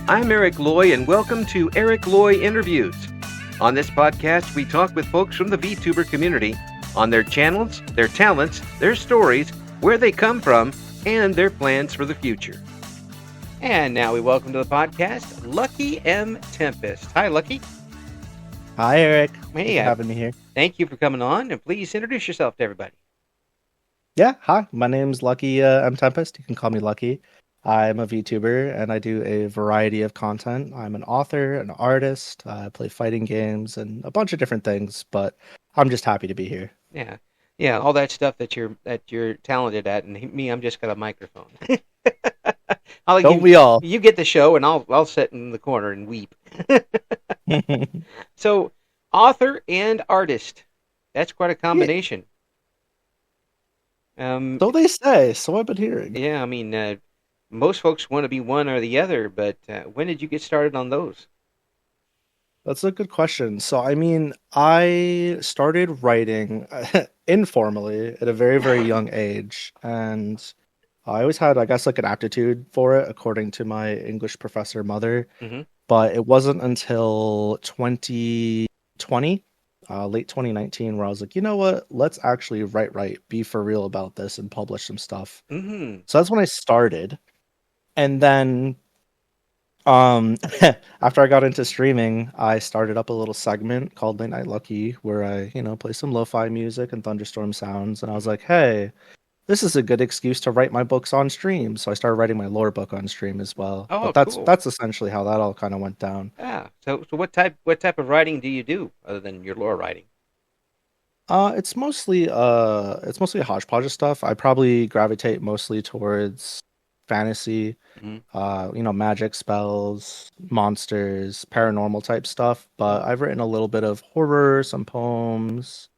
I'm Eric Loy, and welcome to Eric Loy Interviews. On this podcast, we talk with folks from the VTuber community on their channels, their talents, their stories, where they come from, and their plans for the future. And now we welcome to the podcast, Lucky M. Tempest. Hi, Lucky. Hi, Eric. Hey, Thanks for having me here. Thank you for coming on, and please introduce yourself to everybody. Yeah, hi. My name's Lucky M. Tempest. You can call me Lucky. I'm a VTuber, and I do a variety of content. I'm an author, an artist. I play fighting games and a bunch of different things, but I'm just happy to be here. Yeah, all that stuff that you're talented at, and me, I'm just got a microphone. Don't we all? You get the show, and I'll sit in the corner and weep. So, author and artist. That's quite a combination. So they say. So I've been hearing. Yeah, I mean, most folks want to be one or the other, but when did you get started on those? That's a good question. So, I started writing informally at a very, very young age, and I always had, I guess, like an aptitude for it, according to my English professor mother. Mm-hmm. But it wasn't until 2020, late 2019, where I was like, you know what? Let's actually write, be for real about this, and publish some stuff. Mm-hmm. So that's when I started. And then after I got into streaming, I started up a little segment called Late Night Lucky, where I, play some lo-fi music and thunderstorm sounds. And I was like, hey, this is a good excuse to write my books on stream. So I started writing my lore book on stream as well. Oh, but cool. that's essentially how that all kind of went down. Yeah. So what type of writing do you do other than your lore writing? It's mostly a hodgepodge of stuff. I probably gravitate mostly towards fantasy, magic spells, monsters, paranormal type stuff. But I've written a little bit of horror, some poems,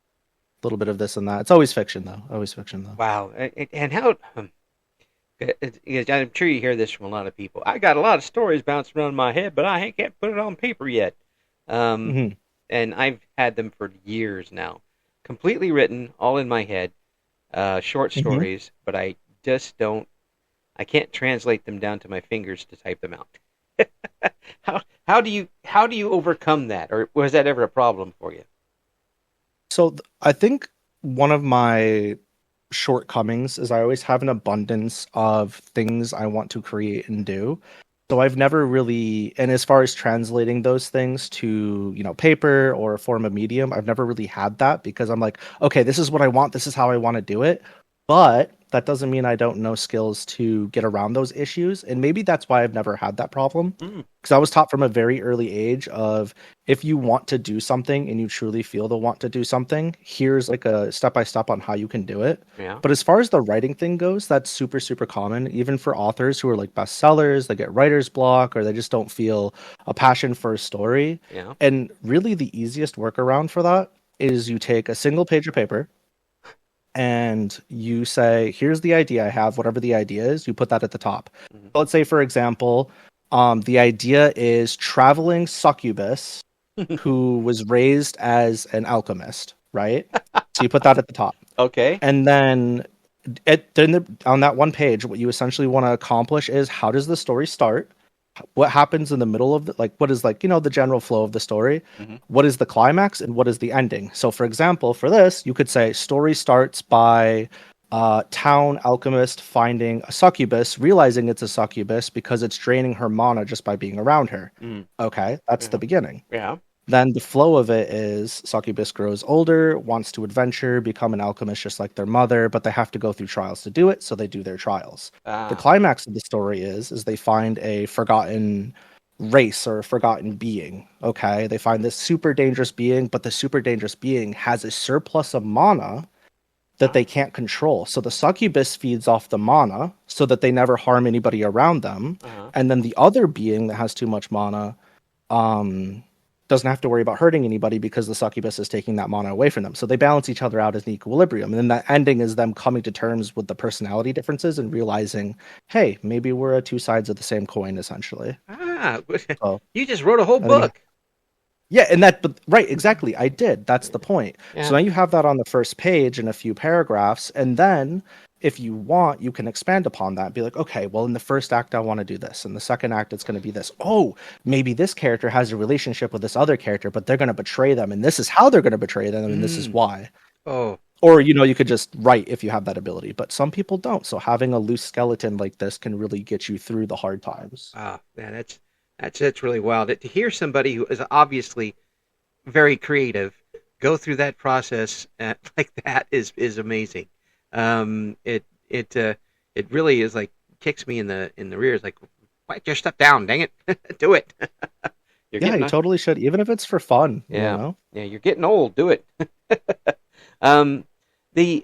a little bit of this and that. It's always fiction though. Wow. And how? I'm sure you hear this from a lot of people. I got a lot of stories bouncing around my head, but I can't put it on paper yet. And I've had them for years now, completely written, all in my head, short stories. But I just don't. I can't translate them down to my fingers to type them out. How do you overcome that, or was that ever a problem for you? So I think one of my shortcomings is I always have an abundance of things I want to create and do. So I've never really, and as far as translating those things to, paper or a form of medium, I've never really had that because I'm like, okay, this is what I want. This is how I want to do it. But that doesn't mean I don't know skills to get around those issues. And maybe that's why I've never had that problem. Because I was taught from a very early age of if you want to do something and you truly feel the want to do something, here's like a step-by-step on how you can do it. Yeah. But as far as the writing thing goes, that's super, super common. Even for authors who are like bestsellers, they get writer's block or they just don't feel a passion for a story. Yeah. And really the easiest workaround for that is you take a single page of paper, and you say, here's the idea I have, whatever the idea is, you put that at the top. Let's say, for example, the idea is traveling succubus who was raised as an alchemist, right? So you put that at the top. Okay. And then on that one page, what you essentially want to accomplish is how does the story start? What happens in the middle of what is the general flow of the story? What is the climax and what is the ending? So for example, for this, you could say story starts by town alchemist finding a succubus, realizing it's a succubus because it's draining her mana just by being around her. Okay, that's the beginning. Yeah. Then the flow of it is succubus grows older, wants to adventure, become an alchemist just like their mother, but they have to go through trials to do it, so they do their trials. The climax of the story is they find a forgotten race or a forgotten being. Okay, they find this super dangerous being, but the super dangerous being has a surplus of mana that they can't control. So the succubus feeds off the mana so that they never harm anybody around them. And then the other being that has too much mana doesn't have to worry about hurting anybody because the succubus is taking that mana away from them. So they balance each other out as an equilibrium. And then that ending is them coming to terms with the personality differences and realizing, hey, maybe we're two sides of the same coin, essentially. So, you just wrote a whole book. Yeah, right, exactly. I did. That's the point. Yeah. So now you have that on the first page in a few paragraphs, and then if you want, you can expand upon that and be like, okay, well, in the first act, I want to do this. In the second act, it's going to be this. Oh, maybe this character has a relationship with this other character, but they're going to betray them. And this is how they're going to betray them. And this is Mm. why. Oh, Or, you could just write if you have that ability. But some people don't. So having a loose skeleton like this can really get you through the hard times. man, that's really wild. To hear somebody who is obviously very creative go through that process like that is amazing. It it really is like kicks me in the rear. It's like, why just step down? Dang it, do it. You're Yeah, getting you totally should, even if it's for fun, yeah, yeah. You're getting old. Do it. um,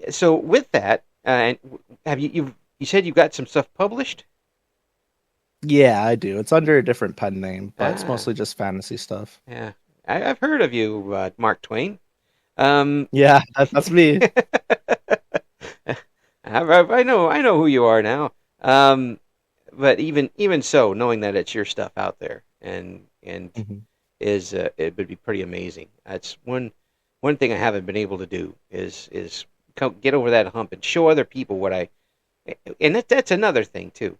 so with that, and have you said you got some stuff published? Yeah, I do. It's under a different pen name, but it's Ah, mostly just fantasy stuff. yeah. I've heard of you, Mark Twain. Um, Yeah, that's me. I know who you are now. But even so, knowing that it's your stuff out there and Mhm. is it would be pretty amazing. That's one thing I haven't been able to do is get over that hump and show other people what I and that's another thing too.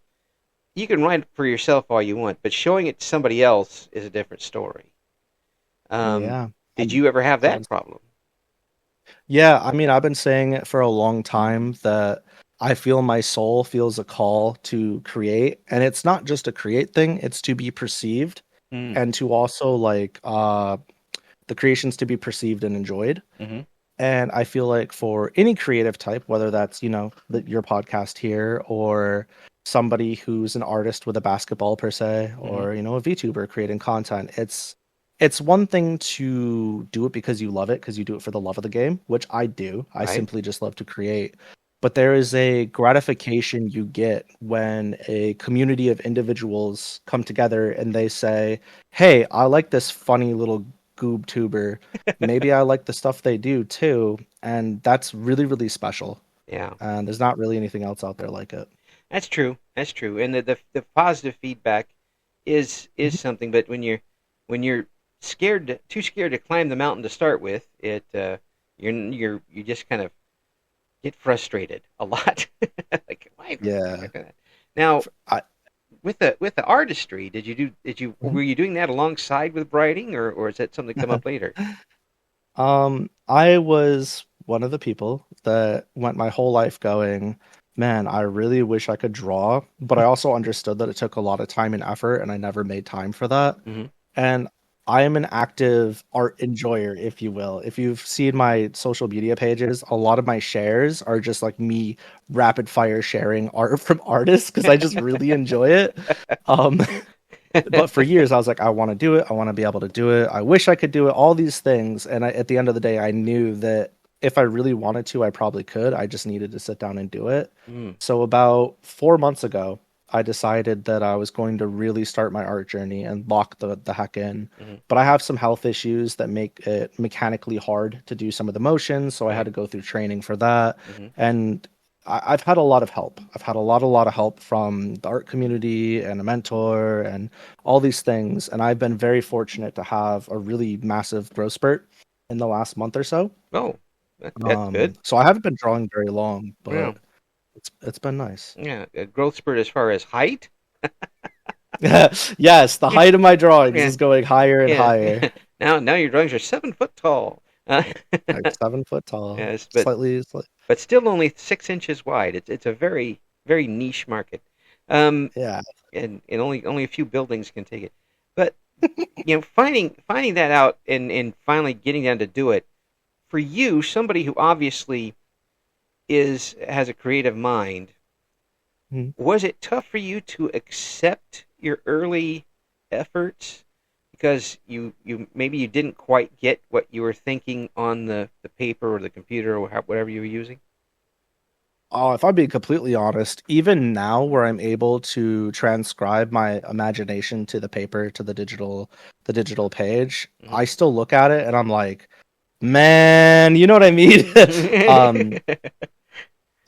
You can write for yourself all you want, but showing it to somebody else is a different story. Um, Yeah. did And you ever have so that problem? yeah, I mean, I've been saying it for a long time that I feel my soul feels a call to create, and it's not just a create thing, it's to be perceived Mm, and to also like the creations to be perceived and enjoyed. hmm And I feel like for any creative type, whether that's, your podcast here or somebody who's an artist with a basketball per se, hmm or, a VTuber creating content, it's one thing to do it because you love it, because you do it for the love of the game, which I do. I Right? simply just love to create. But there is a gratification you get when a community of individuals come together and they say, hey, I like this funny little goob tuber. Maybe I like the stuff they do too. And that's really, really special. Yeah. And there's not really anything else out there like it. That's true. That's true. And the positive feedback is Mhm. something, but when you're too scared to climb the mountain to start with, you just kind of get frustrated a lot. Like why am I Yeah. doing that? Now I, with the artistry, Mhm. were you doing that alongside with writing, or is that something come up later? I was one of the people that went my whole life going, man, I really wish I could draw, but I also understood that it took a lot of time and effort, and I never made time for that. Hmm And I am an active art enjoyer, if you will. If you've seen my social media pages, a lot of my shares are just like me rapid fire sharing art from artists because I just really enjoy it. Um, but for years I was like, I want to do it, I want to be able to do it, I wish I could do it, all these things. And at the end of the day, I knew that if I really wanted to, I probably could. I just needed to sit down and do it. Mm, So about 4 months ago, I decided that I was going to really start my art journey and lock the heck in. mhm, But I have some health issues that make it mechanically hard to do some of the motions, so I had right. to go through training for that. hmm And I've had a lot of help. I've had a lot of help from the art community and a mentor and all these things. And I've been very fortunate to have a really massive growth spurt in the last month or so. Oh, that's good. So I haven't been drawing very long, Yeah, but it's been nice. yeah. A growth spurt as far as height. Yes, the height of my drawings Yeah, is going higher and yeah. higher. Now your drawings are 7 foot tall. Like 7 foot tall, Yes, slightly, but still only 6 inches wide. It's a very very niche market, um, yeah. and only a few buildings can take it. But finding that out and finally getting down to do it for you, somebody who obviously has a creative mind. Mhm. Was it tough for you to accept your early efforts because you maybe you didn't quite get what you were thinking on the paper or the computer or whatever you were using? Oh, if I'm being completely honest, even now where I'm able to transcribe my imagination to the paper, to the digital page, Mhm. I still look at it and I'm like, man, you know what I mean? um,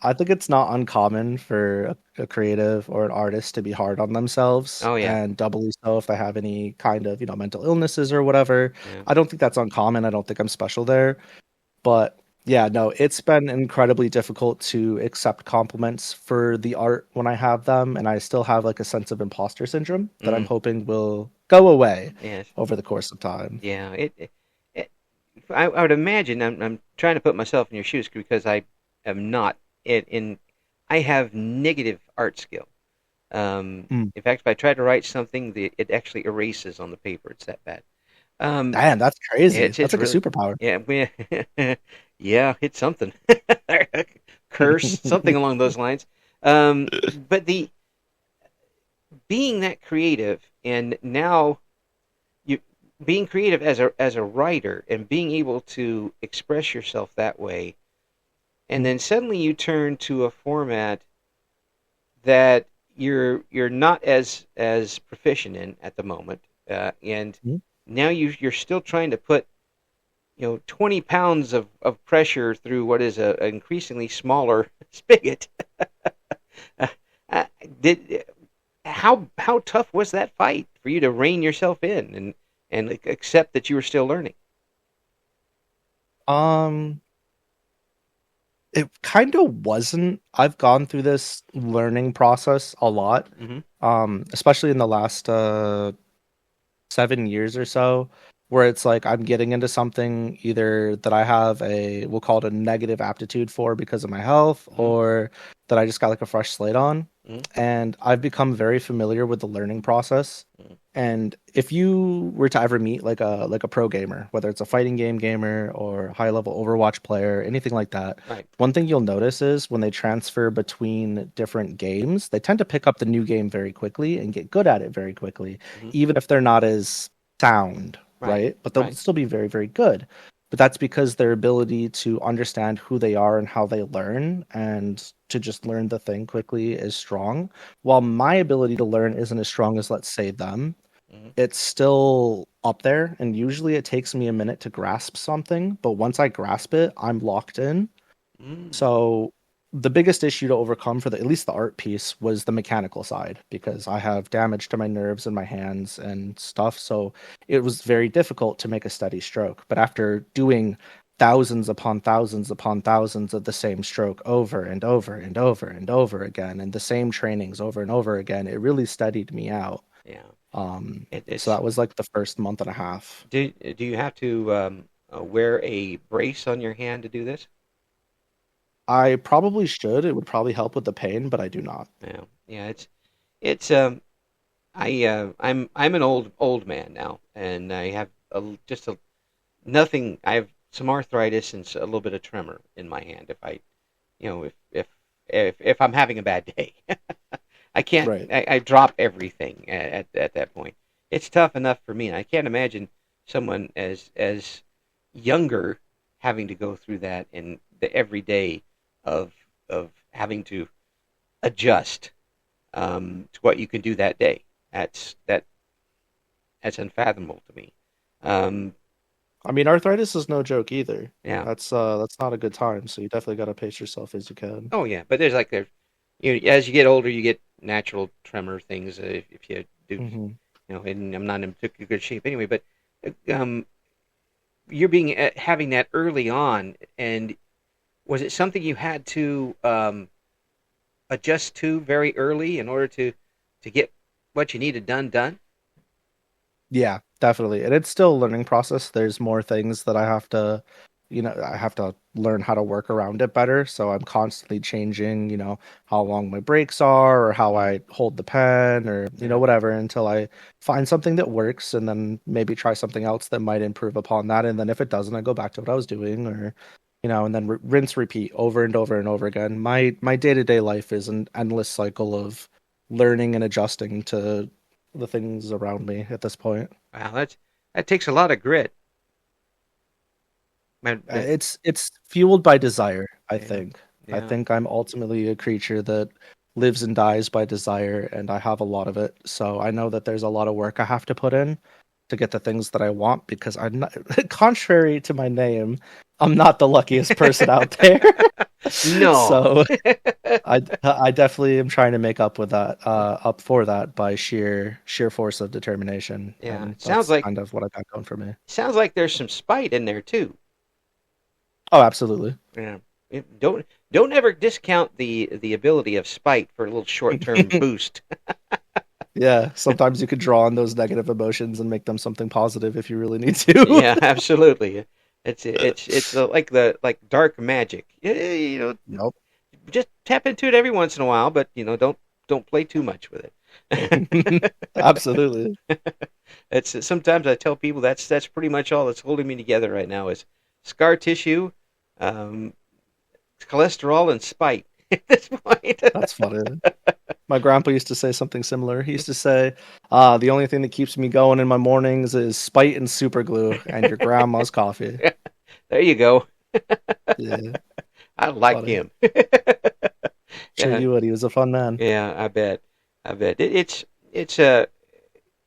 I think it's not uncommon for a creative or an artist to be hard on themselves, Oh yeah, and doubly so if they have any kind of, mental illnesses or whatever. yeah. I don't think that's uncommon. I don't think I'm special there. But Yeah, no, it's been incredibly difficult to accept compliments for the art when I have them, and I still have like a sense of imposter syndrome that I'm Mm, hoping will go away yes. over the course of time. Yeah. It I would imagine. I'm trying to put myself in your shoes because I am not in. I have negative art skill. Mm. In fact, if I try to write something, it actually erases on the paper. It's that bad. Um, Damn, that's crazy. it's That's like a really, superpower. yeah, yeah, it's something. Curse, something along those lines. But the being that creative, and now you being creative as a writer and being able to express yourself that way, and then suddenly you turn to a format that you're not as proficient in at the moment, and Mhm. now you're still trying to put 20 pounds of pressure through what is a increasingly smaller spigot. uh, uh, did how tough was that fight for you to rein yourself in and accept that you were still learning? Um, it kind of wasn't. I've gone through this learning process a lot, Mm-hmm. especially in the last 7 years or so, where it's like I'm getting into something either that I have we'll call it a negative aptitude for because of my health, Mm-hmm. or that I just got like a fresh slate on. Mm-hmm. And I've become very familiar with the learning process. And if you were to ever meet like a pro gamer, whether it's a fighting game gamer or high level Overwatch player, anything like that, Right. one thing you'll notice is when they transfer between different games, they tend to pick up the new game very quickly and get good at it very quickly, Mm-hmm. even if they're not as sound, Right. right? But they'll Right. still be very, very good. But that's because their ability to understand who they are and how they learn and to just learn the thing quickly is strong. While my ability to learn isn't as strong as, let's say, them, Mm-hmm. it's still up there. And usually it takes me a minute to grasp something. But once I grasp it, I'm locked in. Mm. So the biggest issue to overcome for at least the art piece was the mechanical side because I have damage to my nerves and my hands and stuff. So it was very difficult to make a steady stroke. But after doing thousands upon thousands of the same stroke over and over and over and over again, and the same trainings over and over again, it really steadied me out. Yeah. So It's that was like the first month and a half. do you have to wear a brace on your hand to do this? I probably should. It would probably help with the pain, but I do not. Yeah. Yeah. It's I'm an old man now, and I have just a nothing. I have some arthritis and a little bit of tremor in my hand. If I, if I'm having a bad day, I can't. Right. I drop everything at that point. It's tough enough for me, and I can't imagine someone as younger having to go through that in the everyday of having to adjust to what you can do that day. That's unfathomable to me. Um, I mean, arthritis is no joke either. yeah. That's not a good time, so you definitely got to pace yourself as you can. Oh yeah, but as you get older, you get natural tremor things if you do, Hmm. And I'm not in particularly good shape anyway. But um, you're being having that early on, and was it something you had to adjust to very early in order to get what you needed done? Yeah, definitely. And it's still a learning process. There's more things that I have to learn how to work around it better. So I'm constantly changing, how long my breaks are or how Mm, I hold the pen or, yeah, whatever until I find something that works and then maybe try something else that might improve upon that. And then if it doesn't, I go back to what I was doing or, and then rinse, repeat over and over and over again. My day-to-day life is an endless cycle of learning and adjusting to the things around me at this point. wow, that takes a lot of grit. It's fueled by desire, I Yeah, think. I yeah, think I'm ultimately a creature that lives and dies by desire, and I have a lot of it. So I know that there's a lot of work I have to put in to get the things that I want because I'm not, contrary to my name, I'm not the luckiest person out there. no. So I definitely am trying to make up with that, up for that by sheer force of determination, Yeah, and that's kind of what I got going for me. sounds like there's some spite in there too. Oh, absolutely. Yeah. Don't ever discount the ability of spite for a little short-term boost. Yeah, sometimes you could draw on those negative emotions and make them something positive if you really need to. Yeah, absolutely. It's like the like dark magic. Nope. Just tap into it every once in a while, but don't play too much with it. Absolutely. It's sometimes I tell people that's pretty much all that's holding me together right now is scar tissue, um, cholesterol, and spite at this point. That's funny. My grandpa used to say something similar. He used to say, the only thing that keeps me going in my mornings is spite and super glue and your grandma's coffee. There you go. Yeah, I like funny. him. Sure Yeah, you would. He was a fun man. yeah, I bet. I bet it's it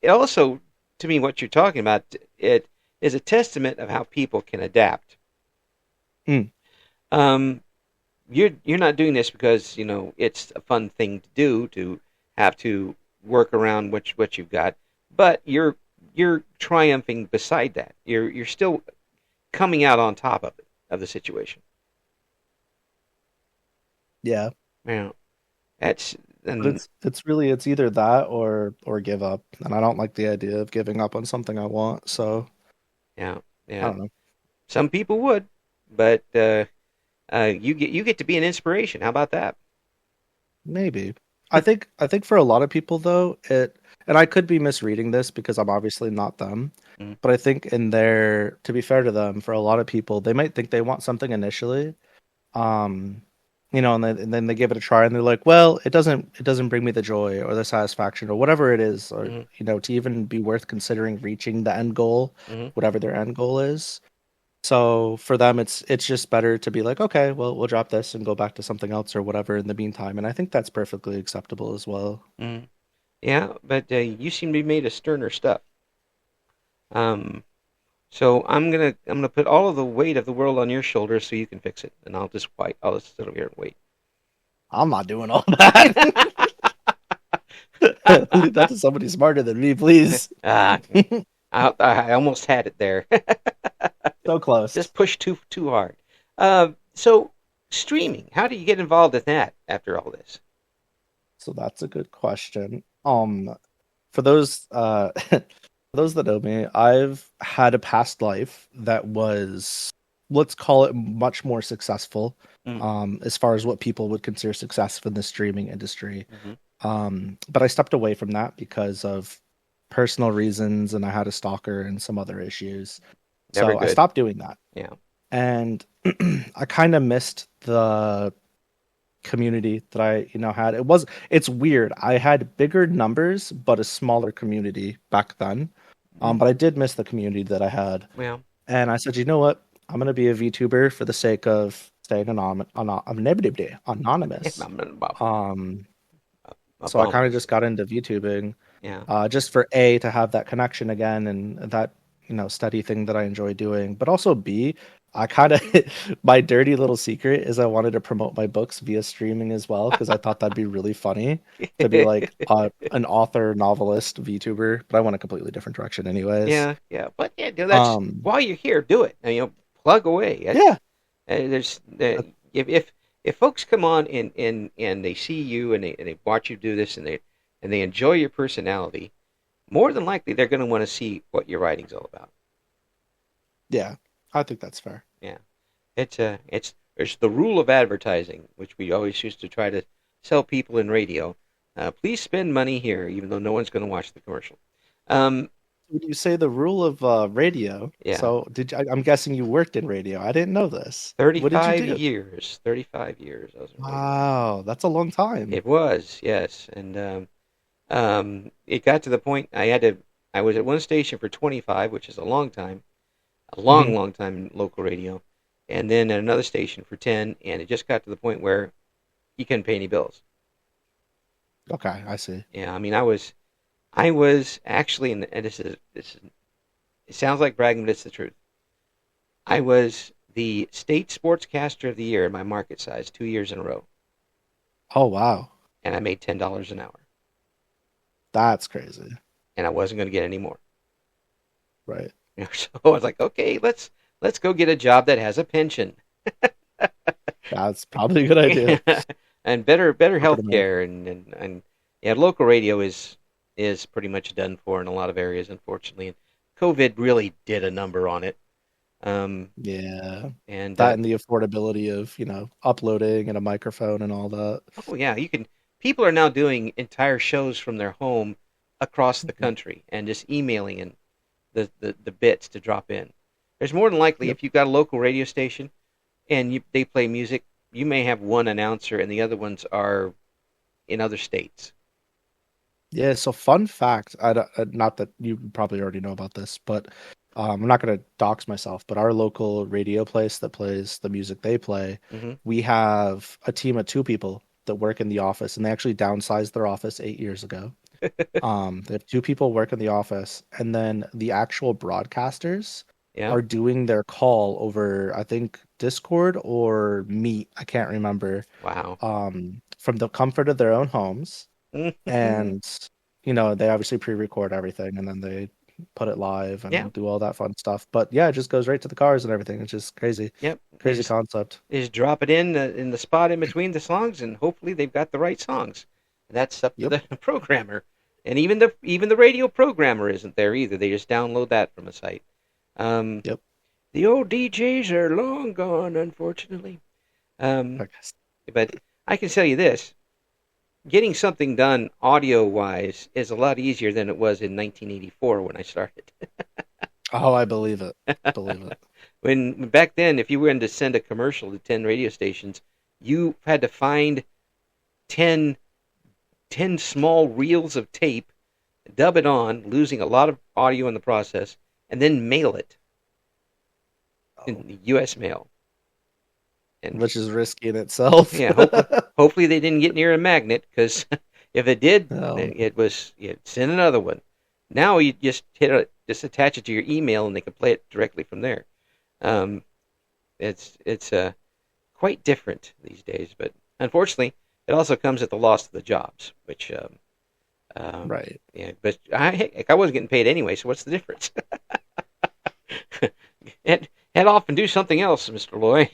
also to me what you're talking about. It is a testament of how people can adapt. Mm, Um, you're not doing this because it's a fun thing to do to have to work around what you've got, but you're triumphing beside that. You're still coming out on top of it of the situation. yeah. Yeah, that's But and it's either that or give up. And I don't like the idea of giving up on something I want. So yeah, I yeah. don't know. Some people would, but you get to be an inspiration. How about that? Maybe. I think for a lot of people though, and I could be misreading this because I'm obviously not them, Mm, but I think in their to be fair to them, for a lot of people, they might think they want something initially. Um, and then they give it a try and they're like, well, it doesn't bring me the joy or the satisfaction or whatever it is, or mm, to even be worth considering reaching the end goal, mm. whatever their end goal is. So for them, it's just better to be like, okay, well, we'll drop this and go back to something else or whatever in the meantime. And I think that's perfectly acceptable as well. Mm. Yeah, but you seem to be made of sterner stuff. Um, so I'm gonna put all of the weight of the world on your shoulders so you can fix it, and I'll just wait. I'll just sit over here and wait. I'm not doing all that. Leave that to somebody smarter than me, please. Ah, I almost had it there. So close. Just push too hard. So streaming, how do you get involved in that after all this? So that's a good question. For those for those that know me, I've had a past life that was, let's call it, much more successful, Mm, as far as what people would consider success in the streaming industry. hmm But I stepped away from that because of personal reasons, and I had a stalker and some other issues. Never So I good. stopped doing that. Yeah. And I kind of missed the community that I, had. It's weird. I had bigger numbers, but a smaller community back then. Mm, But I did miss the community that I had. well, And I said, you know what? I'm gonna be a VTuber for the sake of staying anonymous. Um, so I kind of abominable. just got into VTubing, Yeah. just for A, to have that connection again and that, steady thing that I enjoy doing, but also B, I kind of my dirty little secret is I wanted to promote my books via streaming as well because I thought that'd be really funny to be like an author, novelist, VTuber, but I went a completely different direction anyways. Yeah, yeah, but yeah, that's Um, while you're here, do it. Plug away. yeah, There's uh, if folks come on and they see you and they watch you do this and they enjoy your personality, more than likely they're going to want to see what your writing's all about. yeah, I think that's fair. Yeah, it's the rule of advertising, which we always used to try to sell people in radio. Please spend money here, even though no one's going to watch the commercial. Um, When you say the rule of radio, yeah, so I'm guessing you worked in radio. I didn't know this. What did you 35 do? years, 35 years I was in radio. Wow, that's a long time. It was, yes, and it got to the point I was at one station for 25, which is a long time, a long, Mhm. long time in local radio, and then at another station for 10, and it just got to the point where you couldn't pay any bills. Okay, I see. Yeah, I mean, I was actually, and this is, it sounds like bragging, but it's the truth. I was the state sportscaster of the year in my market size 2 years in a row, Oh wow, and I made $10 an hour, that's crazy. and I wasn't going to get any more. Right. So I was like, okay, let's go get a job that has a pension. That's probably a good idea. And better Corporate health America. care and yeah, local radio is pretty much done for in a lot of areas, unfortunately. And COVID really did a number on it. Um, Yeah. and That and the affordability of, uploading and a microphone and all that. oh yeah, you can. People are now doing entire shows from their home across the Mhm. country and just emailing in the bits to drop in. There's more than likely Yep. if you've got a local radio station and they play music, you may have one announcer and the other ones are in other states. Yeah, so fun fact, not that you probably already know about this, but I'm not going to dox myself, but our local radio place that plays the music they play, Hmm. we have a team of two people that work in the office, and they actually downsized their office 8 years ago. They have two people work in the office, and then the actual broadcasters Yeah. are doing their call over, I think, Discord or Meet, I can't remember, Wow. from the comfort of their own homes. Hmm. And, they obviously pre-record everything and then they put it live Yeah. and do all that fun stuff. But yeah, it just goes right to the cars and everything. It's just crazy, Yep. crazy concept. They just drop it in the spot in between the songs, and hopefully they've got the right songs. That's up to Yep. the programmer, and even the radio programmer isn't there either. They just download that from a site. Um, Yep. the old DJs are long gone, unfortunately. Um, I guess. but I can tell you this: getting something done audio wise is a lot easier than it was in 1984 when I started. Oh, I believe it. Believe it. When back then, if you wanted to send a commercial to 10 radio stations, you had to find 10 10 small reels of tape, dub it on, losing a lot of audio in the process, and then mail it Oh, in the U.S. mail. And which is risky in itself. yeah, hopefully they didn't get near a magnet because if it did, Oh, it was send another one. Now you just just attach it to your email and they can play it directly from there. Um, it's quite different these days, but unfortunately, it also comes at the loss of the jobs, which right. yeah. But I wasn't getting paid anyway, so what's the difference? Head off and do something else, Mr. Loy.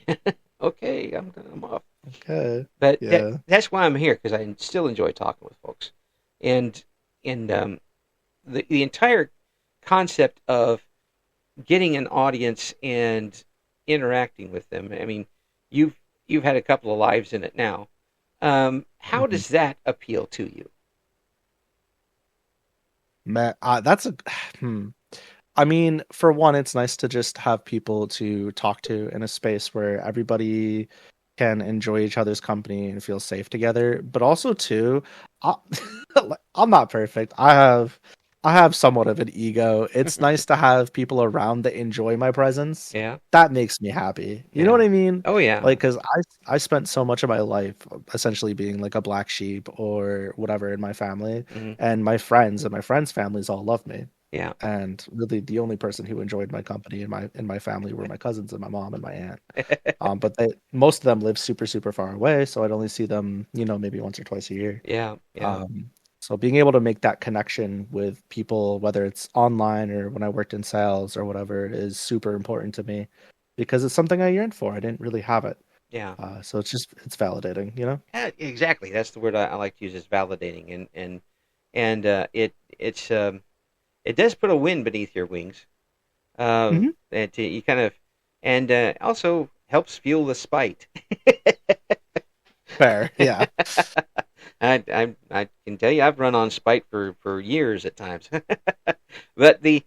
Okay, I'm off. Okay. But Yeah. that's why I'm here because I still enjoy talking with folks, and and the entire concept of getting an audience and interacting with them. I mean, you've you've had a couple of lives in it now. How Mhm. does that appeal to you? Man, that's a hmm. I mean, for one, it's nice to just have people to talk to in a space where everybody can enjoy each other's company and feel safe together. But also, too, I, I'm not perfect. I have somewhat of an ego. It's nice to have people around that enjoy my presence. Yeah, That makes me happy. You know yeah. what I mean? Oh yeah. Like, because I spent so much of my life essentially being like a black sheep or whatever in my family, Hmm. and my friends and my friends' families all love me, Yeah. and really the only person who enjoyed my company in my family were my cousins and my mom and my aunt. But most of them live super super far away, so I'd only see them, maybe once or twice a year. Yeah. Yeah. um, so being able to make that connection with people, whether it's online or when I worked in sales or whatever, is super important to me because it's something I yearned for. I didn't really have it. Yeah. So it's validating. Yeah, exactly. That's the word I like to use is validating, and it does put a wind beneath your wings. Hmm. That you kind of and also helps fuel the spite. Fair, yeah. I can tell you I've run on spite for years at times, but the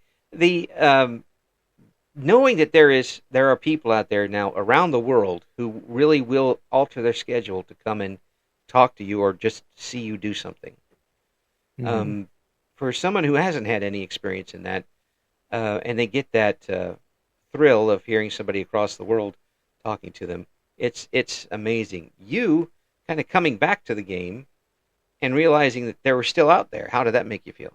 knowing that there are people out there now around the world who really will alter their schedule to come and talk to you or just see you do something. Hmm. Um, for someone who hasn't had any experience in that, and they get that thrill of hearing somebody across the world talking to them, it's amazing. You kind of coming back to the game and realizing that they were still out there. How did that make you feel?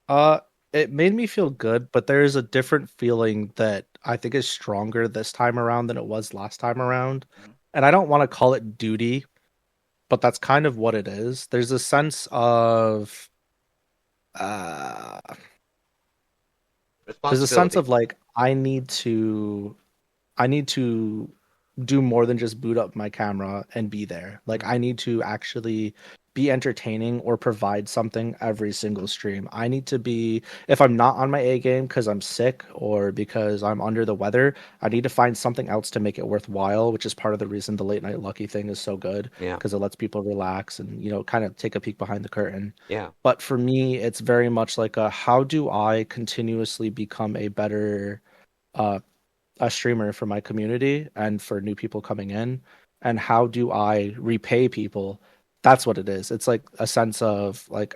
Uh, it made me feel good, but there is a different feeling that I think is stronger this time around than it was last time around. And I don't want to call it duty, but that's kind of what it is. Uh, there's a sense Responsibility. of like I need to I need to do more than just boot up my camera and be there. Like I need to actually be entertaining or provide something every single stream. I need to be, if I'm not on my A game because I'm sick or because I'm under the weather, I need to find something else to make it worthwhile, which is part of the reason the late night lucky thing is so good Yeah. because it lets people relax and, kind of take a peek behind the curtain. Yeah. But for me, it's very much like how do I continuously become a better uh, a streamer for my community and for new people coming in, and how do I repay people? That's what it is. It's like a sense of like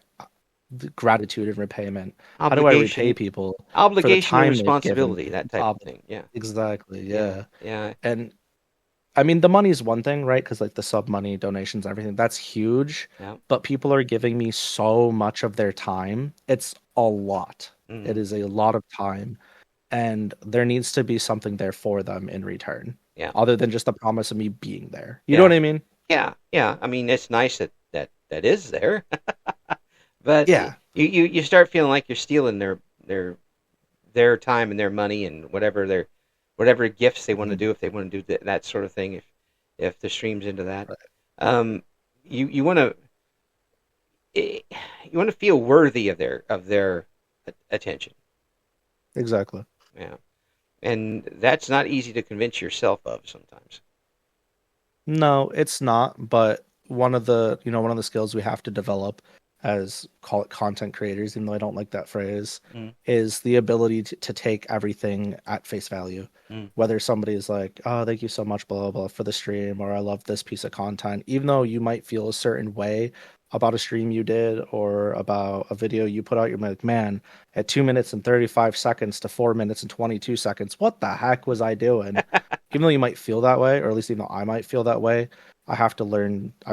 gratitude and repayment. How do I repay Obligation, people for the obligation and time they've given responsibility, me? that type of thing. Yeah. Exactly, Yeah. yeah. Yeah. And I mean, the money is one thing, right? Because like the sub money, donations, everything, that's huge. Yeah. But people are giving me so much of their time. It's a lot. It is a lot of time. And there needs to be something there for them in return, Yeah. other than just the promise of me being there. You know Yeah. what I mean? Yeah. Yeah. I mean, it's nice that is there, but Yeah, you start feeling like you're stealing their time and their money and whatever gifts they want to mhm, do, if they want to do that sort of thing, if the stream's into that. right. um you want to you want to feel worthy of their attention. Exactly. Yeah. And that's not easy to convince yourself of sometimes. No, it's not. But one of the skills we have to develop as call it content creators, even though I don't like that phrase, Mm, is the ability to take everything at face value. mm, Whether somebody is like, "Oh, thank you so much, blah blah blah, for the stream," or "I love this piece of content," even though you might feel a certain way about a stream you did or about a video you put out, you're like, "Man, at 2 minutes and 35 seconds to 4 minutes and 22 seconds, what the heck was I doing?" Even though you might feel that way, or at least even though I might feel that way, I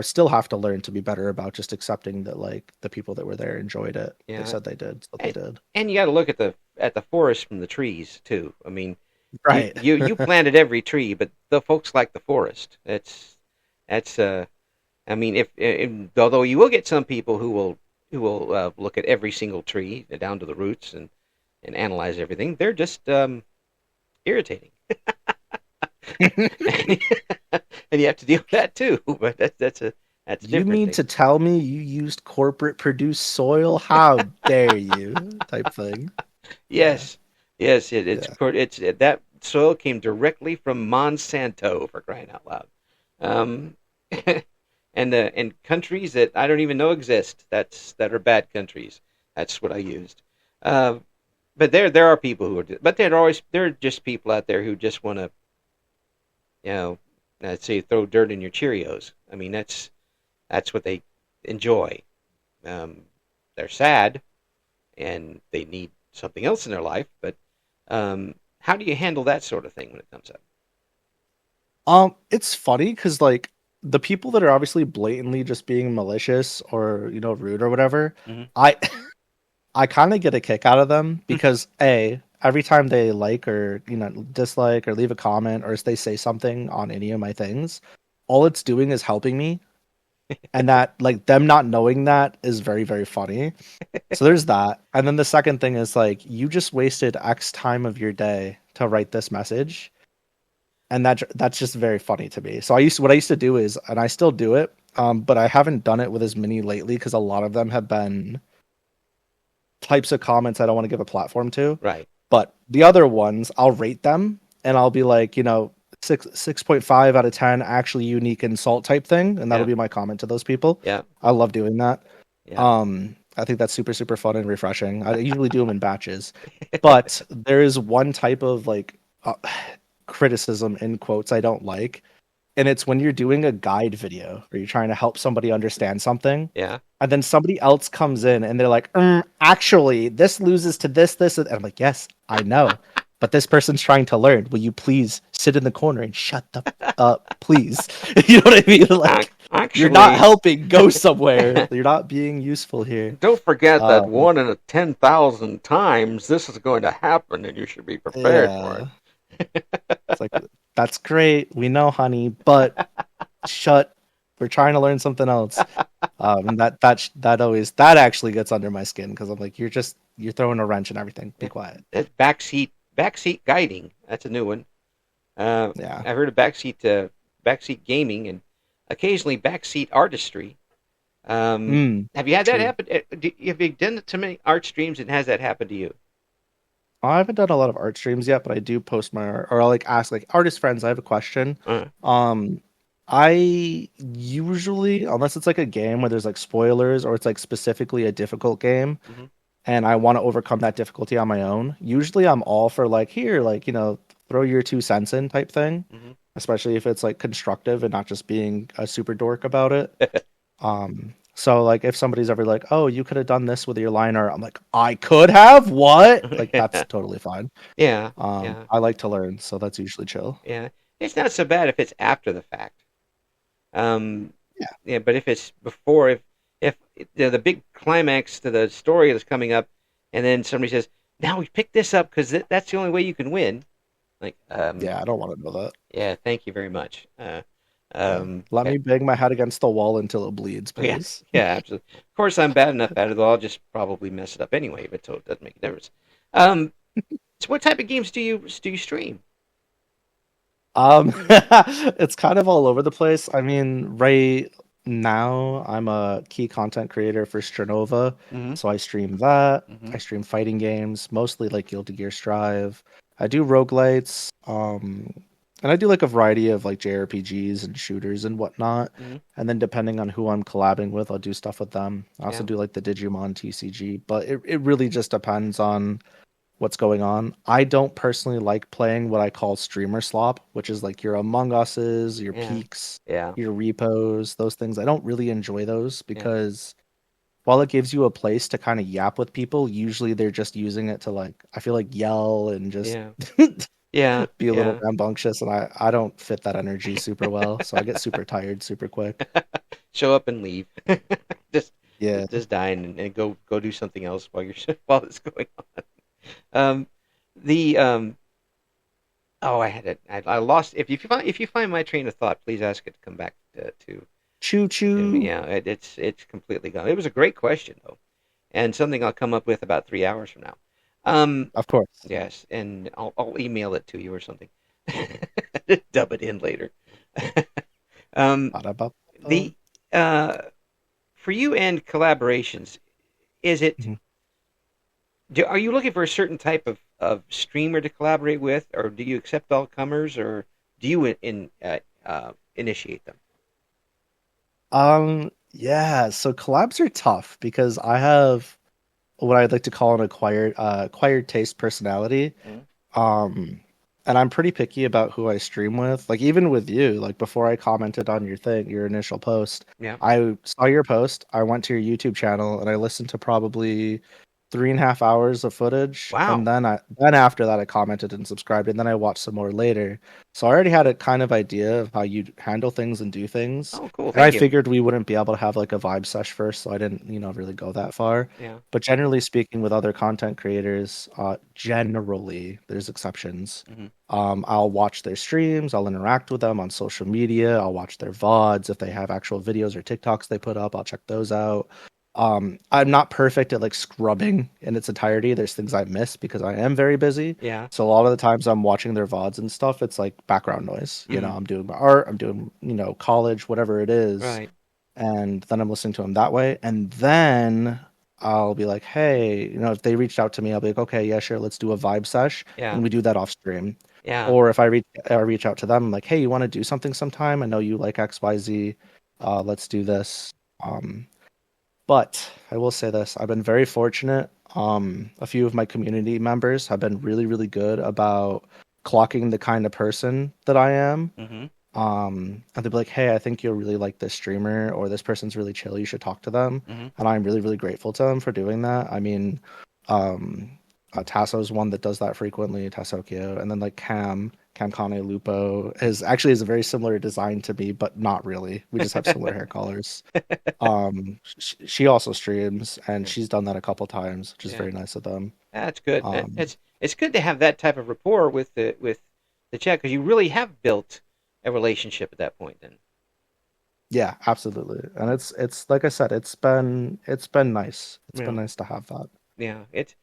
still have to learn to be better about just accepting that like the people that were there enjoyed it. They yeah. said they did, so they and, did. and you got to look at the forest from the trees too. I mean, you Right. you you planted every tree, but the folks like the forest. That's I mean, although you will get some people who will look at every single tree down to the roots and analyze everything. They're just irritating, and you have to deal with that too. But that's a You different mean thing. to tell me you used corporate produced soil? How dare you? Type thing. Yeah. Yes, yes, Yeah. that soil came directly from Monsanto, for crying out loud. Um, and countries that I don't even know exist. That are bad countries. That's what I used. Uh, but there are people who are, but there are just people out there who just want to, you know, let's say throw dirt in your Cheerios. I mean, that's what they enjoy. They're sad and they need something else in their life. But how do you handle that sort of thing when it comes up? It's funny because like the people that are obviously blatantly just being malicious or rude or whatever, Hmm. I I kind of get a kick out of them because every time they like or dislike or leave a comment or they say something on any of my things, all it's doing is helping me, and that like them not knowing that is very very funny. So there's that. And then the second thing is like you just wasted X time of your day to write this message, and that's just very funny to me. So what I used to do is, and I still do it, but I haven't done it with as many lately because a lot of them have been types of comments I don't want to give a platform to. Right. But the other ones, I'll rate them and I'll be like, 6.5 out of 10 actually unique insult type thing, and that'll Yeah. be my comment to those people. Yeah. I love doing that. Yeah. I think that's super super fun and refreshing. I usually do them in batches, but there is one type of like criticism in quotes I don't like, and it's when you're doing a guide video or you're trying to help somebody understand something, Yeah. and then somebody else comes in and they're like, actually, this loses to this. And I'm like, yes, I know. But this person's trying to learn. Will you please sit in the corner and shut the up, please? You know what I mean? Like, you're not Actually, helping. Go somewhere. You're not being useful here. don't forget that Um, 1 in 10,000 times this is going to happen, and you should be prepared for yeah. It's like, that's great. We know, honey, but shut. We're trying to learn something else. And that actually gets under my skin because I'm like, you're throwing a wrench and everything. Be it. quiet. Backseat guiding. That's a new one. Yeah. I've heard of backseat gaming and occasionally backseat artistry. Mm, Have you had that true. happen? Have you done too many art streams, and has that happened to you? I haven't done a lot of art streams yet, but I do post my art, or I'll like ask like artist friends. I have a question. Uh, Um, I usually, unless it's like a game where there's like spoilers or it's like specifically a difficult game, hmm and I want to overcome that difficulty on my own. Usually, I'm all for like here, like throw your 2 cents in type thing, hmm especially if it's like constructive and not just being a super dork about it. So like if somebody's ever like, "Oh, you could have done this with your liner," I'm like, "I could have what?" Like that's Yeah, totally fine. yeah, yeah, I like to learn, so that's usually chill. yeah. It's not so bad if it's after the fact. Um, Yeah. yeah, but if it's before, if the big climax to the story is coming up, and then somebody says, "Now we pick this up because that's the only way you can win." Like, Yeah, I don't want to know that. yeah, thank you very much. Yeah. Let Yeah, me bang my head against the wall until it bleeds, yeah, please. yeah, absolutely. Of course, I'm bad enough at it, though I'll just probably mess it up anyway, but so it doesn't make a difference. Um, so what type of games do you stream? It's kind of all over the place. I mean, right now I'm a key content creator for Stranova, hmm so I stream that. hmm I stream fighting games, mostly like Guilty Gear Strive. I do roguelites, and I do like a variety of like JRPGs and shooters and whatnot. hmm And then depending on who I'm collabing with, I'll do stuff with them. I also Yeah, do like the Digimon TCG, but it really just depends on what's going on. I don't personally like playing what I call streamer slop, which is like your Among Us's, your yeah, Peaks, yeah, your repos, those things. I don't really enjoy those yeah, because while it gives you a place to kind of yap with people, usually they're just using it to like I feel like yell and just yeah, yeah, be a little yeah. rambunctious and I don't fit that energy super well, so I get super tired super quick. Show up and leave. just Yeah. just die and go do something else while you're while it's going on. Um, the oh, I had it. I lost. If you find my train of thought, please ask it to come back Choo to me. choo. Yeah, it's completely gone. It was a great question though, and something I'll come up with about 3 hours from now. Of course. Yes, and I'll email it to you or something. Dub it in later. um, Ba-da-ba-ba. the For you and collaborations, is it Mhm. are you looking for a certain type of streamer to collaborate with, or do you accept all comers, or do you initiate them? Yeah, so collabs are tough because I have what I'd like to call an acquired taste personality. Mhm. Um, and I'm pretty picky about who I stream with. Like even with you, like before I commented on your initial post, Yeah. I saw your post, I went to your YouTube channel and I listened to probably 3.5 hours of footage. And Wow. then after that I commented and subscribed and then I watched some more later. So I already had a kind of idea of how you handle things and do things. Oh, cool. And I Thank you. figured we wouldn't be able to have like a vibe sesh first, so I didn't, really go that far. Yeah. But generally speaking, with other content creators, generally, there's exceptions. hmm I'll watch their streams, I'll interact with them on social media, I'll watch their VODs. If they have actual videos or TikToks they put up, I'll check those out. I'm not perfect at like scrubbing in its entirety. There's things I miss because I am very busy. Yeah. So a lot of the times I'm watching their VODs and stuff, it's like background noise. hmm I'm doing my art, I'm doing, college, whatever it is, Right. and then I'm listening to them that way. And then I'll be like, hey, if they reached out to me, I'll be like, okay, yeah, sure, let's do a vibe sesh, Yeah. and we do that off stream. Yeah. Or if I reach out to them, I'm like, hey, you want to do something sometime? I know you like XYZ. Let's do this. But I will say this, I've been very fortunate. A few of my community members have been really, really good about clocking the kind of person that I am. hmm And they'll be like, hey, I think you'll really like this streamer, or this person's really chill. You should talk to them. hmm And I'm really, really grateful to them for doing that. I mean, um, Tasso's one that does that frequently, Tassokyo. And then like Cam Kane Lupo is a very similar design to me, but not really. We just have similar hair colors. She also streams, and Yeah. she's done that a couple times, which is Yeah. very nice of them. That's good. Um, It's good to have that type of rapport with the chat because you really have built a relationship at that point. Then. yeah, absolutely. And it's like I said, it's been nice. It's been Yeah. nice to have that. Yeah. It's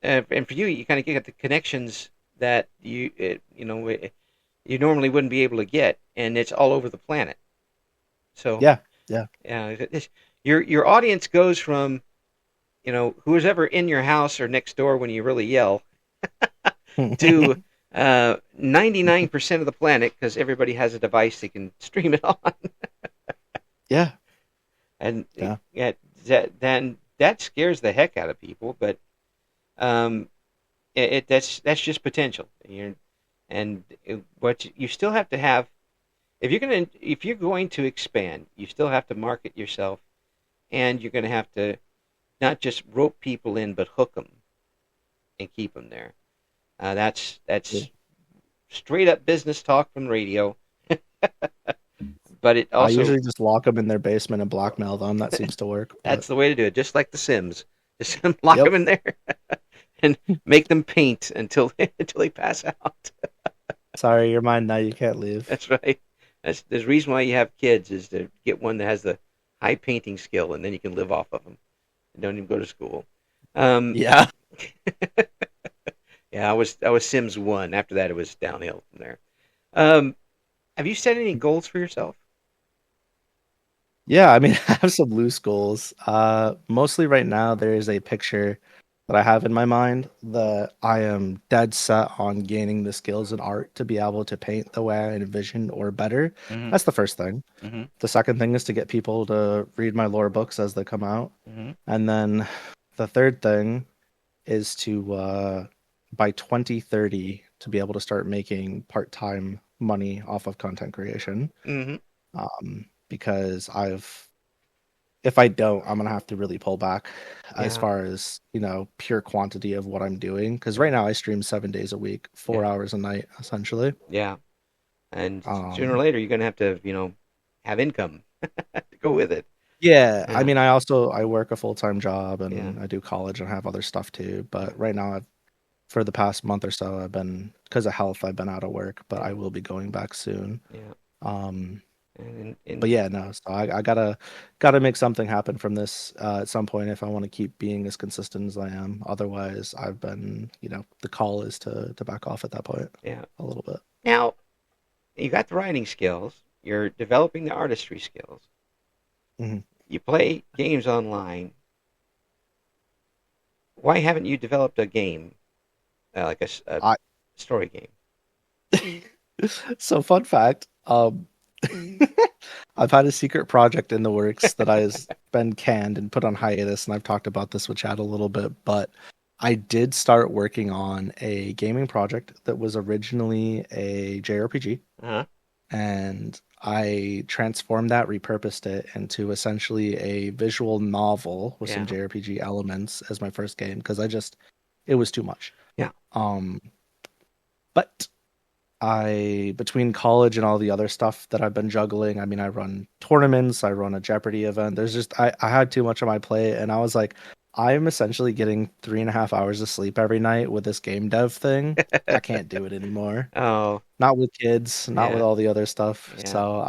and for you, you kind of get the connections that you normally wouldn't be able to get, and it's all over the planet. So Yeah, yeah. your audience goes from who's ever in your house or next door when you really yell to 99% of the planet because everybody has a device they can stream it on. Yeah, And yeah. then that scares the heck out of people, but um, that's just potential. What you still have to have if you're going to expand, you still have to market yourself, and you're going to have to not just rope people in, but hook them and keep them there. That's straight up business talk from radio. But it I also usually just lock them in their basement and blackmail them. That seems to work. that's But the way to do it, just like The Sims. Just lock yep. them in there and make them paint until they pass out. Sorry, you're mine now. You can't leave. That's right. There's a reason why you have kids is to get one that has the high painting skill, and then you can live off of them. And don't even go to school. Um, Yeah. yeah, I was Sims 1. After that, it was downhill from there. Um, have you set any goals for yourself? Yeah, I mean, I have some loose goals. Mostly right now, there is a picture that I have in my mind that I am dead set on gaining the skills in art to be able to paint the way I envision or better. Mm-hmm. That's the first thing. Mm-hmm. The second thing is to get people to read my lore books as they come out. Mm-hmm. And then the third thing is to, by 2030, to be able to start making part-time money off of content creation. Mm-hmm. Because if I don't, I'm gonna have to really pull back as Yeah. far as, pure quantity of what I'm doing. Because right now I stream 7 days a week, Yeah. 4 hours a night, essentially. Yeah. And sooner or Um, later, you're gonna have to, have income to go with it. yeah, I Yeah. mean, I work a full-time job Yeah. and I do college and have other stuff too. But right now, for the past month or so, because of health, I've been out of work, but I will be going back soon. Yeah. Um, And but yeah, no, so I gotta make something happen from this at some point if I want to keep being as consistent as I am. Otherwise, I've been, the call is to back off at that point yeah. a little bit. Now you got the writing skills. You're developing the artistry skills. Hmm. You play games online. Why haven't you developed a game, like a I story game? So fun fact, I've had a secret project in the works that has been canned and put on hiatus, and I've talked about this with Chad a little bit, but I did start working on a gaming project that was originally a JRPG, Uh-huh. and I transformed that, repurposed it into essentially a visual novel with some Yeah. JRPG elements as my first game because it was too much. Yeah. But between college and all the other stuff that I've been juggling, I mean, I run tournaments, I run a Jeopardy event. I had too much on my plate, and I was like, I'm essentially getting 3.5 hours of sleep every night with this game dev thing. I can't do it anymore. Oh, Not with kids, not with yeah. all the other stuff. Yeah. So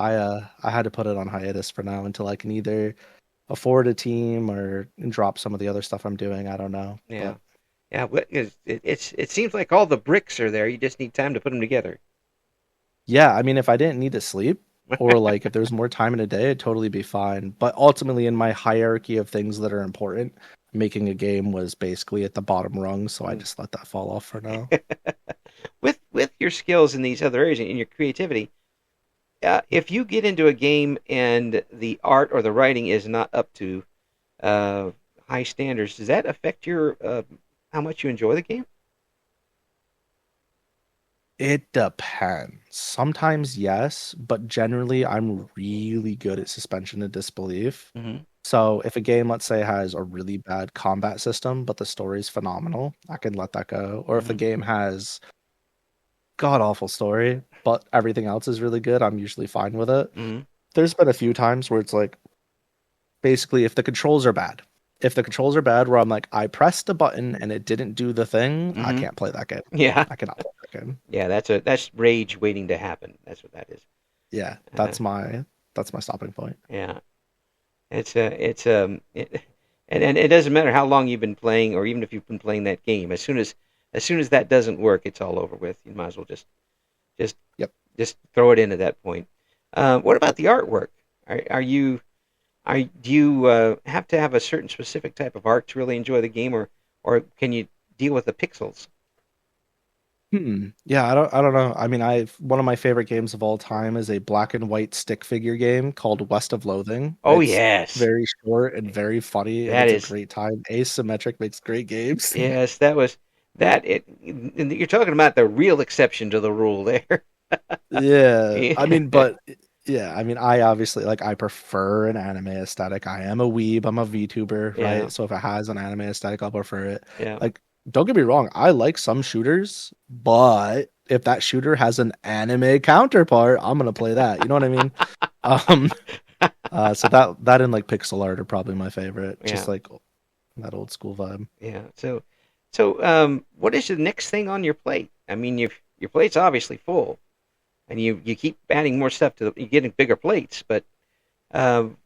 I had to put it on hiatus for now until I can either afford a team or drop some of the other stuff I'm doing. I don't know. Yeah. But Yeah. It seems like all the bricks are there. You just need time to put them together. yeah, I mean, if I didn't need to sleep, or like if there was more time in a day, it'd totally be fine. But ultimately, in my hierarchy of things that are important, making a game was basically at the bottom rung, so I just let that fall off for now. With your skills in these other areas and your creativity, if you get into a game and the art or the writing is not up to high standards, does that affect your how much you enjoy the game? It depends. Sometimes yes, but generally I'm really good at suspension of disbelief. Mm-hmm. So if a game, let's say, has a really bad combat system, but the story's phenomenal, I can let that go. Or if a Mm-hmm. game has god awful story, but everything else is really good, I'm usually fine with it. Mm-hmm. There's been a few times where it's like, basically, if the controls are bad, where I'm like, I pressed a button and it didn't do the thing, I Mm-hmm. can't play that game. Yeah. I cannot play that game. Yeah, that's rage waiting to happen. That's what that is. Yeah, Uh, that's my stopping point. yeah. And it doesn't matter how long you've been playing, or even if you've been playing that game. As soon as as soon as that doesn't work, it's all over with. You might as well just Yep. just throw it in at that point. What about the artwork? Are you do you have to have a certain specific type of art to really enjoy the game, or can you deal with the pixels? Yeah, I don't know. I mean, one of my favorite games of all time is a black and white stick figure game called West of Loathing. Oh It's yes, very short and very funny, and that it's a is great time. Asymmetric makes great games. yes, that was that. And you're talking about the real exception to the rule there. Yeah, I Yeah, mean, but yeah, I mean, I obviously like I prefer an anime aesthetic. I am a weeb. I'm a VTuber, yeah, right? So if it has an anime aesthetic, I'll prefer it. yeah. Like, don't get me wrong, I like some shooters, but if that shooter has an anime counterpart, I'm gonna play that. You know what I mean? Um, so that and like pixel art are probably my favorite. Yeah, Just like that old school vibe. yeah. What is the next thing on your plate? I mean, your plate's obviously full, and you keep adding more stuff you're getting bigger plates. But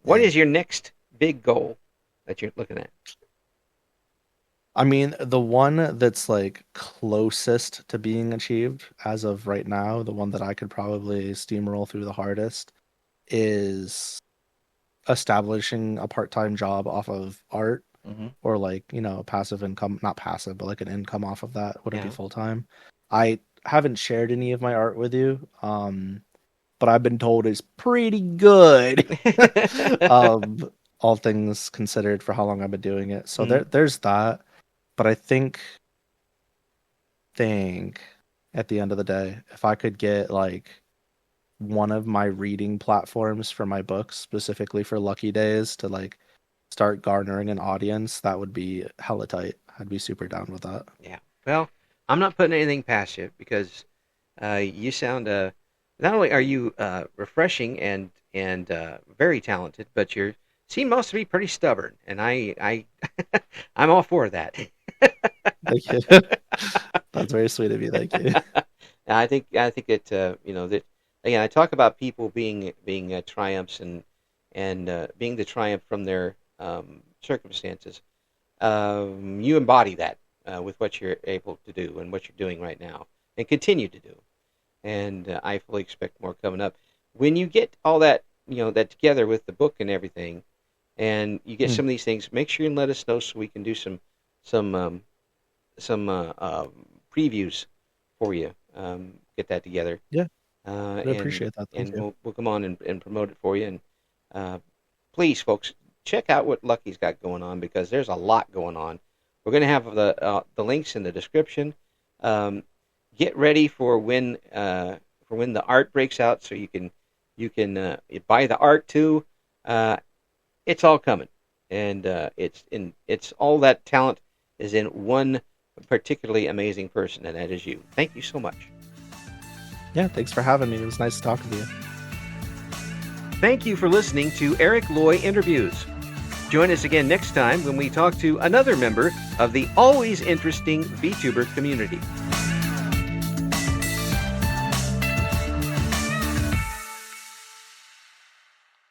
what Yeah. is your next big goal that you're looking at? I mean, the one that's like closest to being achieved as of right now, the one that I could probably steamroll through the hardest is establishing a part-time job off of art Hmm. or like, passive income, not passive, but like an income off of that. Would it be Yeah. full-time? I haven't shared any of my art with you, but I've been told it's pretty good. Um, all things considered for how long I've been doing it. So Mhm. there's that. But I think at the end of the day, if I could get like one of my reading platforms for my books, specifically for Lucky Days, to like start garnering an audience, that would be hella tight. I'd be super down with that. Yeah. Well, I'm not putting anything past you because you sound not only are you refreshing and very talented, but you seem most to be pretty stubborn, and I I'm all for that. Thank you. That's very sweet of you. Thank you. I think it that again I talk about people being triumphs and being the triumph from their circumstances. You embody that with what you're able to do and what you're doing right now and continue to do. And I fully expect more coming up. When you get all that that together with the book and everything, and you get Mm, some of these things, make sure and let us know so we can do some some previews for you. Get that together, yeah, uh, I and appreciate that. Thank and you. we'll come on and promote it for you. And uh, please, folks, check out what Lucky's got going on because there's a lot going on. We're going to have the links in the description. Um, get ready for when the art breaks out, so you can buy the art too. Uh, it's all coming, and it's all that talent is in one particularly amazing person, and that is you. Thank you so much. Yeah, thanks for having me. It was nice talking to you. Thank you for listening to Eric Loy Interviews. Join us again next time when we talk to another member of the always interesting VTuber community.